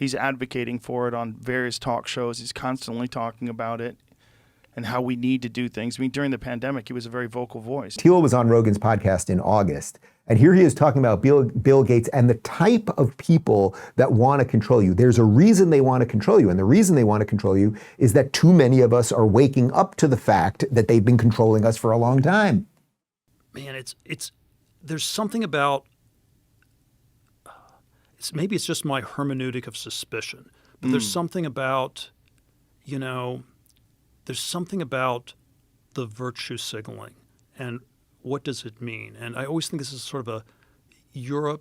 He's advocating for it on various talk shows. He's constantly talking about it and how we need to do things. I mean, during the pandemic, he was a very vocal voice. Thiel was on Rogan's podcast in August, and here he is talking about Bill Gates and the type of people that want to control you. There's a reason they want to control you, and the reason they want to control you is that too many of us are waking up to the fact that they've been controlling us for a long time. Man, there's something about, maybe it's just my hermeneutic of suspicion, but there's something about, there's something about the virtue signaling and what does it mean? And I always think this is sort of a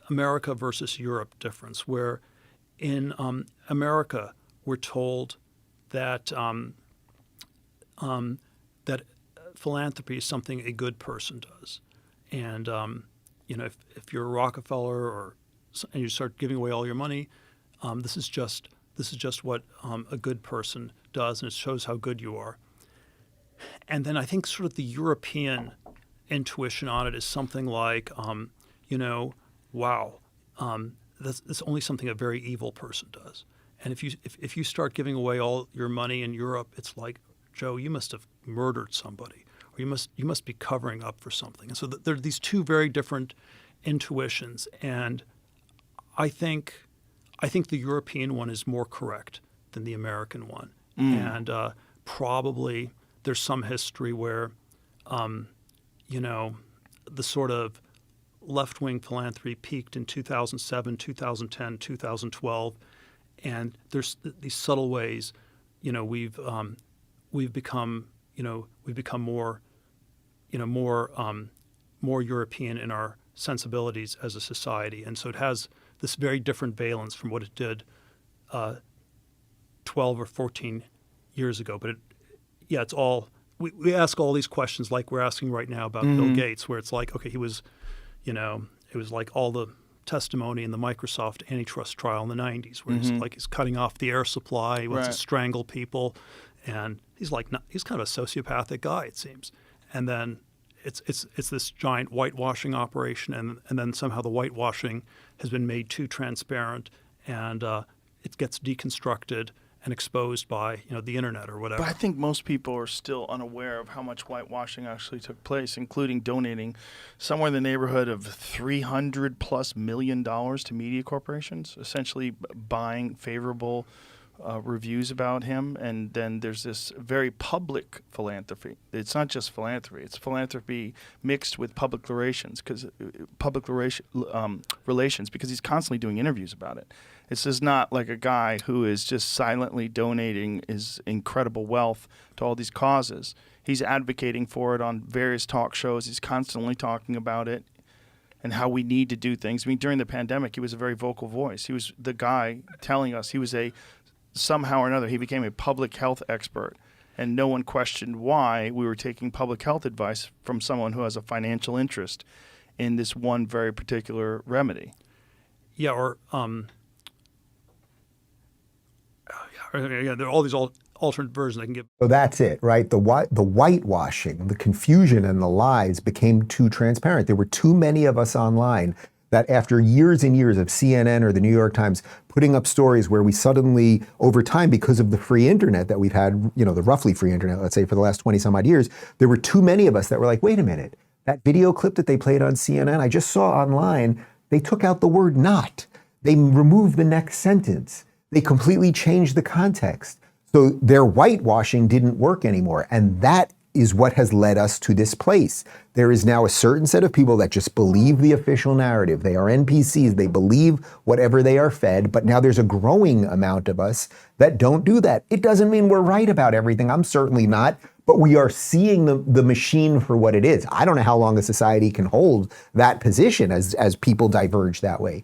America versus Europe difference, where in America we're told that that philanthropy is something a good person does, and if you're a Rockefeller and you start giving away all your money, this is just what a good person does, and it shows how good you are. And then I think sort of the European intuition on it is something like, wow, that's only something a very evil person does. And if you start giving away all your money in Europe, it's like, Joe, you must have murdered somebody, or you must be covering up for something. And so there are these two very different intuitions, and I think the European one is more correct than the American one, and probably there's some history where, the sort of left-wing philanthropy peaked in 2007, 2010, 2012, and there's these subtle ways, we've become more European in our sensibilities as a society, and so it has this very different valence from what it did 12 or 14 years ago. But it's all we ask all these questions like we're asking right now about Bill Gates, where it's like, okay, he was, it was like all the testimony in the Microsoft antitrust trial in the 90s, where he's cutting off the air supply, he wants to strangle people, and he's kind of a sociopathic guy, it seems. And then it's this giant whitewashing operation, and then somehow the whitewashing has been made too transparent, and it gets deconstructed and exposed by the internet or whatever. But I think most people are still unaware of how much whitewashing actually took place, including donating somewhere in the neighborhood of $300+ million to media corporations, essentially buying favorable reviews about him. And then there's this very public philanthropy. It's not just philanthropy; it's philanthropy mixed with public relations, because he's constantly doing interviews about it. This is not like a guy who is just silently donating his incredible wealth to all these causes. He's advocating for it on various talk shows. He's constantly talking about it and how we need to do things. I mean, during the pandemic, he was a very vocal voice. He was the guy telling us somehow or another, he became a public health expert, and no one questioned why we were taking public health advice from someone who has a financial interest in this one very particular remedy. Yeah, or there are all these alternate versions I can give. So that's it, right? The whitewashing, the confusion, and the lies became too transparent. There were too many of us online that after years and years of CNN or the New York Times putting up stories where we suddenly, over time, because of the free internet that we've had, the roughly free internet, let's say for the last 20 some odd years, there were too many of us that were like, wait a minute, that video clip that they played on CNN, I just saw online, they took out the word not. They removed the next sentence. They completely changed the context. So their whitewashing didn't work anymore. And that is what has led us to this place. There is now a certain set of people that just believe the official narrative. They are NPCs. They believe whatever they are fed. But now there's a growing amount of us that don't do that. It doesn't mean we're right about everything. I'm certainly not. But we are seeing the machine for what it is. I don't know how long a society can hold that position as people diverge that way.